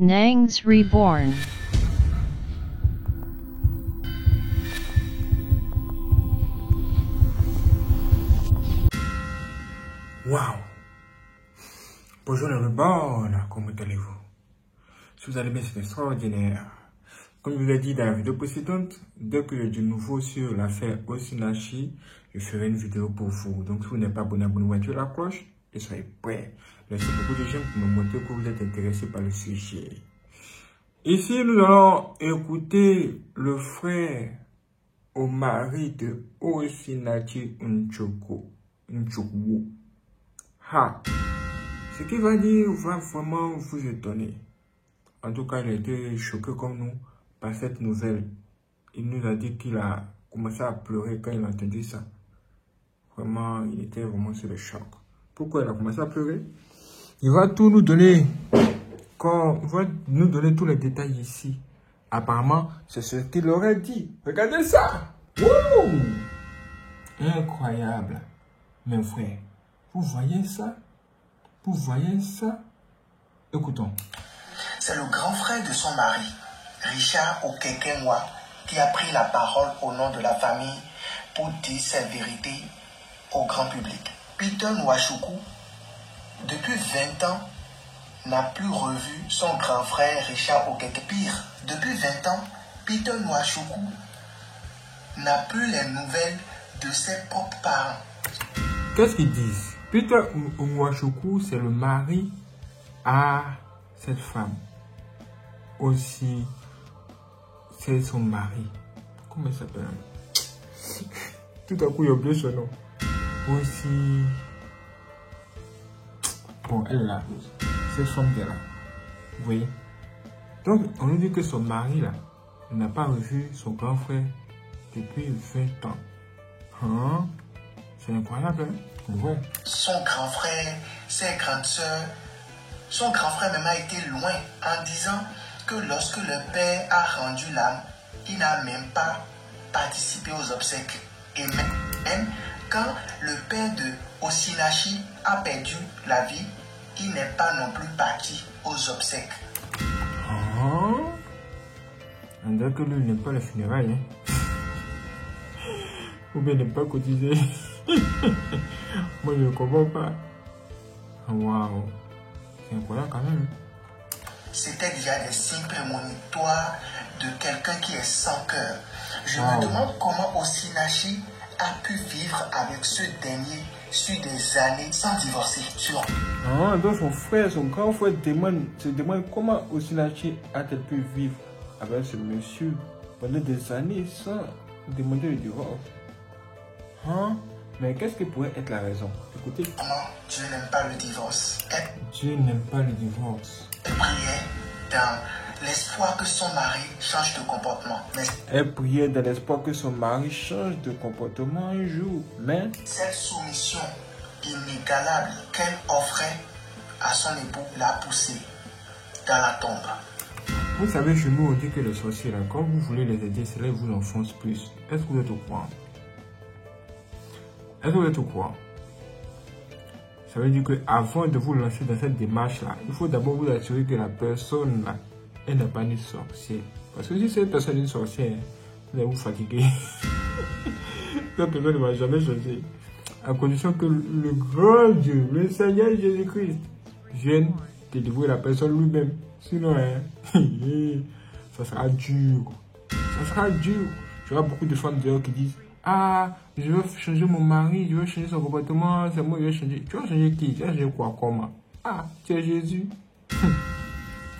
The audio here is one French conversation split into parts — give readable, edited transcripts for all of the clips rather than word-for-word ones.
Nangs Reborn. Waouh! Bonjour les reborn, comment allez-vous? Si vous allez bien, c'est extraordinaire. Comme je vous l'ai dit dans la vidéo précédente, dès que j'ai du nouveau sur l'affaire Osinachi, je ferai une vidéo pour vous. Donc si vous n'êtes pas abonné, abonnez-vous, activez la cloche et soyez prêts. Laissez beaucoup de j'aime pour me montrer que vous êtes intéressé par le sujet. Ici, nous allons écouter le frère au mari de Osinachi Nchukwu. Ce qu'il va dire va vraiment vous étonner. En tout cas, il a été choqué comme nous par cette nouvelle. Il nous a dit qu'il a commencé à pleurer quand il a entendu ça. Vraiment, il était vraiment sur le choc. Pourquoi il a commencé à pleurer? Il va tout nous donner. Il va nous donner tous les détails ici. Apparemment, c'est ce qu'il aurait dit. Regardez ça! Wouh! Incroyable. Mes frères, vous voyez ça? Vous voyez ça? Écoutons. C'est le grand frère de son mari, Richard Okekenwa, qui a pris la parole au nom de la famille pour dire cette vérité au grand public. Peter Nwachukwu, depuis 20 ans, n'a plus revu son grand frère Richard Okekenwa. Pire, depuis 20 ans, Peter Nwachukwu n'a plus les nouvelles de ses propres parents. Qu'est-ce qu'ils disent? Peter Nwachukwu, c'est le mari à cette femme. Aussi, c'est son mari. Comment il s'appelle? Tout à coup, il a oublié son nom. Aussi, bon, elle est là. C'est son gars là. Vous voyez? Donc, on nous dit que son mari là n'a pas revu son grand frère depuis 20 ans. Hein? C'est incroyable, hein? Ouais. Son grand frère, ses grandes sœurs, son grand frère même a été loin en disant que lorsque le père a rendu l'âme, il n'a même pas participé aux obsèques. Et même quand le père de Osinachi a perdu la vie, il n'est pas non plus parti aux obsèques. Oh. On dirait que lui n'aime pas les funérailles. Hein? Ou bien n'aime pas cotiser. Moi je ne comprends pas. Waouh. C'est incroyable quand même. C'était déjà des signes prémonitoires de quelqu'un qui est sans cœur. Je me demande comment Osinachi a pu vivre avec ce dernier sur des années sans divorcer. Ah, donc son frère, son grand frère se demande comment Osinachi a-t-elle pu vivre avec ce monsieur pendant des années sans demander le divorce. Hein? Mais qu'est-ce qui pourrait être la raison? Écoutez. Dieu n'aime pas le divorce. Dieu n'aime pas le divorce. Elle priait dans l'espoir que son mari change de comportement. Elle priait dans l'espoir que son mari change de comportement un jour. Mais cette soumission inégalable qu'elle offrait à son époux l'a poussé dans la tombe. Vous savez, chez nous, on dit que les sorciers, là, quand vous voulez les aider, cela vous enfonce plus. Est-ce que vous êtes au courant? Est-ce que vous êtes au courant? Ça veut dire qu'avant de vous lancer dans cette démarche-là, il faut d'abord vous assurer que la personne, là, elle n'est pas une sorcière. Parce que si cette personne est une sorcière, vous allez vous fatiguer. Cette personne ne va jamais changer. À condition que le grand Dieu, le Seigneur Jésus-Christ, vienne délivrer la personne lui-même. Sinon, hein, ça sera dur. Ça sera dur. Je vois beaucoup de femmes dehors qui disent: ah, je veux changer mon mari, je veux changer son comportement, c'est moi qui vais changer. Tu vas changer qui? Tu vas changer quoi? Comment? Ah, tu es Jésus.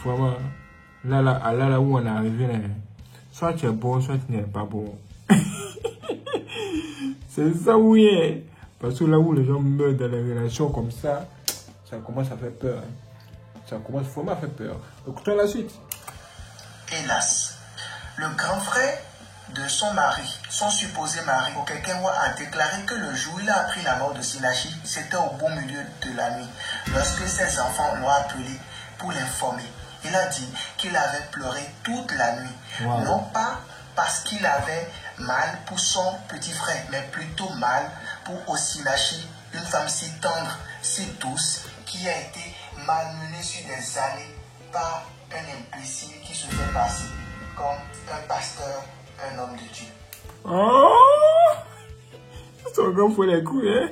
Vraiment, là où on est arrivé, là, soit tu es bon, soit tu n'es pas bon. C'est ça, oui. Parce que là où les gens meurent dans les relations comme ça commence à faire peur. Hein. Ça commence vraiment à faire peur. Écoutons la suite. Hélas, le grand frère de son mari, son supposé mari, Okekenwa, a déclaré que le jour où il a appris la mort de Sinachi, c'était au beau milieu de la nuit, lorsque ses enfants l'ont appelé pour l'informer. Il a dit qu'il avait pleuré toute la nuit, non pas parce qu'il avait mal pour son petit frère, mais plutôt mal pour Osinachi, une femme si tendre, si douce, qui a été malmenée sur des années par un imbécile qui se fait passer comme un pasteur, un homme de Dieu. Oh! Son gars faut les coups, hein?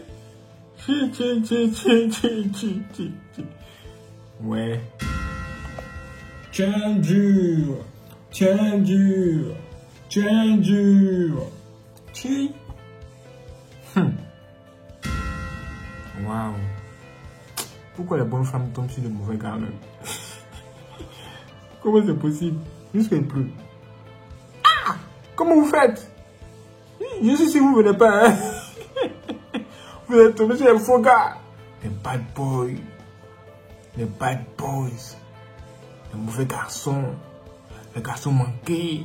Ouais. Tiens dur. Tiens dur. Tiens dur. Tiens. Waouh. Pourquoi les bonnes femmes tombent sur de mauvais gars même? Comment c'est possible? Juste qu'il pleut. Ah! Comment vous faites? Je sais si vous venez pas, hein? Vous êtes tombé sur les faux gars. Les bad boys. Les bad boys. Les mauvais garçons. Les garçons manqués.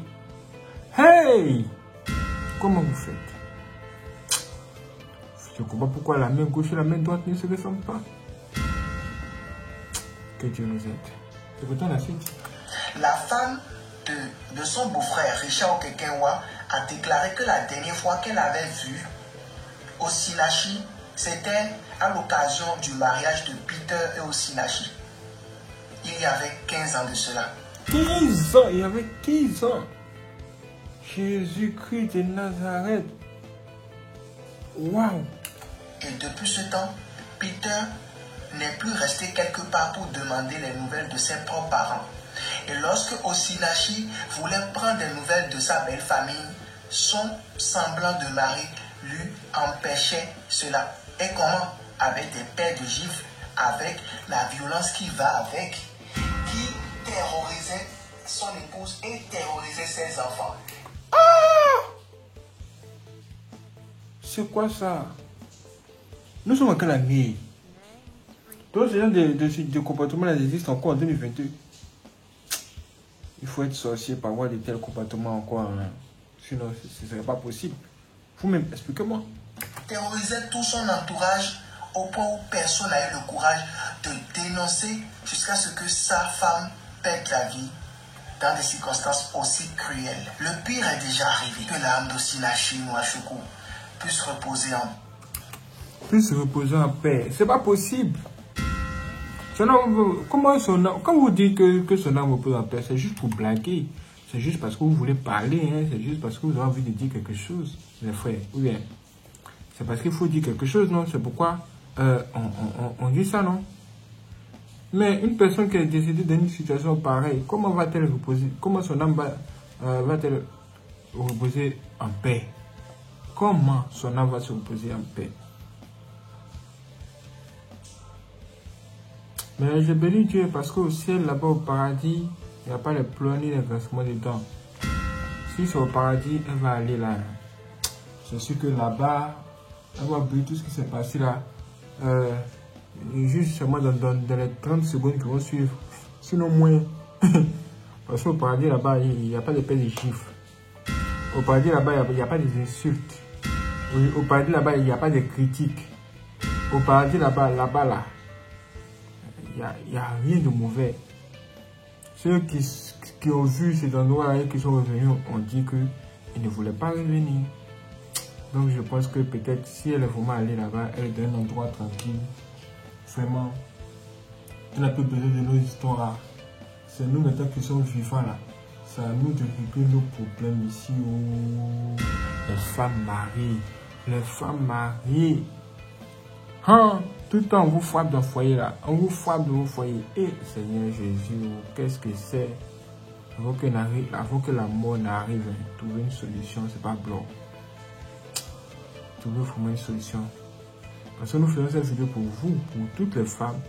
Hey! Comment vous faites? Je ne comprends pas pourquoi la main gauche et la main droite ne se ressemblent pas. Que Dieu nous aide. C'est pourtant la suite. La femme de son beau-frère, Richard Okekenwa, a déclaré que la dernière fois qu'elle avait vu Osinachi, c'était à l'occasion du mariage de Peter et Osinachi. Il y avait 15 ans de cela. 15 ans, il y avait 15 ans. Jésus-Christ de Nazareth. Waouh. Et depuis ce temps, Peter n'est plus resté quelque part pour demander les nouvelles de ses propres parents. Et lorsque Osinachi voulait prendre des nouvelles de sa belle famille, son semblant de mari lui empêchait cela. Et comment? Avec des paires de gifles, avec la violence qui va avec, qui terrorisait son épouse et terrorisait ses enfants. C'est quoi ça? Nous sommes en quelle année? Donc ce genre de comportement-là existe encore en 2022. Il faut être sorcier pour avoir de tels comportements encore. Hein. Sinon, ce ne serait pas possible. Vous-même, expliquez-moi. Terrorisait tout son entourage au point où personne n'a eu le courage de dénoncer jusqu'à ce que sa femme perde la vie dans des circonstances aussi cruelles. Le pire est déjà arrivé. Que l'âme d'Osinachi Nwachukwu puisse reposer en paix. C'est pas possible. Comment quand vous dites que son âme repose en paix, c'est juste pour blaguer. C'est juste parce que vous voulez parler. Hein? C'est juste parce que vous avez envie de dire quelque chose, les frères. Ou bien, c'est parce qu'il faut dire quelque chose, non? C'est pourquoi on dit ça, non? Mais une personne qui est décédée dans une situation pareille, comment va-t-elle reposer? Comment son âme va-t-elle reposer en paix? Comment son âme va se reposer en paix? Mais je bénis Dieu parce qu'au ciel, là-bas au paradis, il n'y a pas les pleurs ni les grincements des dents. Si c'est au paradis, elle va aller là. C'est sûr que là-bas, elle va oublier tout ce qui s'est passé là. Juste seulement dans les 30 secondes qui vont suivre. Sinon moins. Parce qu'au paradis là-bas, il n'y a pas de paix de chiffres. Au paradis là-bas, il n'y a pas des insultes. Au paradis là-bas, il n'y a pas de critiques. Au paradis là-bas, là. Il n'y a rien de mauvais. Ceux qui ont vu cet endroit et qui sont revenus ont dit qu'ils ne voulaient pas revenir. Donc je pense que peut-être si elle est vraiment allée là-bas, elle est dans un endroit tranquille. Vraiment, elle n'a plus besoin de nos histoires. C'est nous maintenant qui sommes vivants là. C'est à nous de régler nos problèmes ici. Oh. Les femmes mariées. Les femmes mariées. Hein? Tout le temps, on vous frappe dans le foyer là. On vous frappe dans vos foyers. Et Seigneur Jésus, qu'est-ce que c'est? Avant que la mort n'arrive, trouver une solution, c'est pas blanc. Trouver vraiment une solution. Parce que nous faisons cette vidéo pour vous, pour toutes les femmes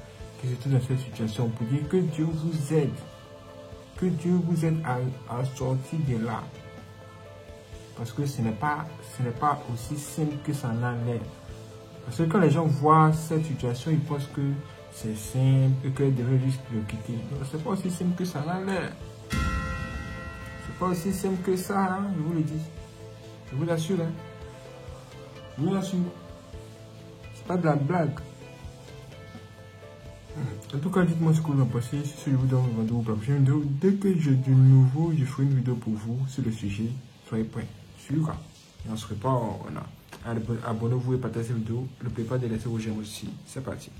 qui se trouvent dans cette situation, pour dire que Dieu vous aide. Que Dieu vous aide à sortir de là. Parce que ce n'est pas aussi simple que ça en a l'air. Parce que quand les gens voient cette situation, ils pensent que c'est simple et qu'elle devrait juste le quitter. C'est pas aussi simple que ça en a l'air. C'est pas aussi simple que ça, hein, je vous le dis. Je vous l'assure. Hein. Je vous l'assure. C'est pas de la blague. En tout cas, dites-moi ce que vous en pensez. Si je vous donne rendez-vous pour la prochaine vidéo. Dès que j'ai du nouveau, je ferai une vidéo pour vous sur le sujet. Soyez prêts. Suivra. Et on se reparle. Abonnez-vous et partagez cette vidéo. N'oubliez pas de laisser vos j'aime aussi. C'est parti.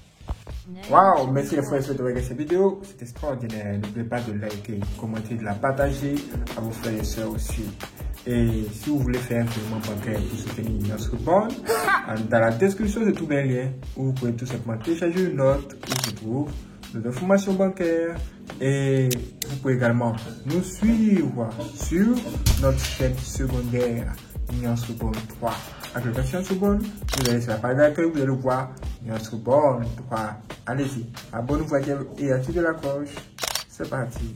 Waouh, merci les frères et sœurs de regarder cette vidéo, c'est extraordinaire. N'oubliez pas de liker, commenter, de la partager à vos frères et sœurs aussi. Et si vous voulez faire un virement bancaire pour soutenir notre bande, dans la description c'est tout un lien où vous pouvez tout simplement télécharger une note où se trouve nos informations bancaires. Et vous pouvez également nous suivre sur notre chaîne secondaire Nuance Bonne 3. Avec le version seconde, vous allez sur la page d'accueil, vous allez voir Nuance Bonne 3. Allez-y, abonnez-vous et activez la cloche. C'est parti.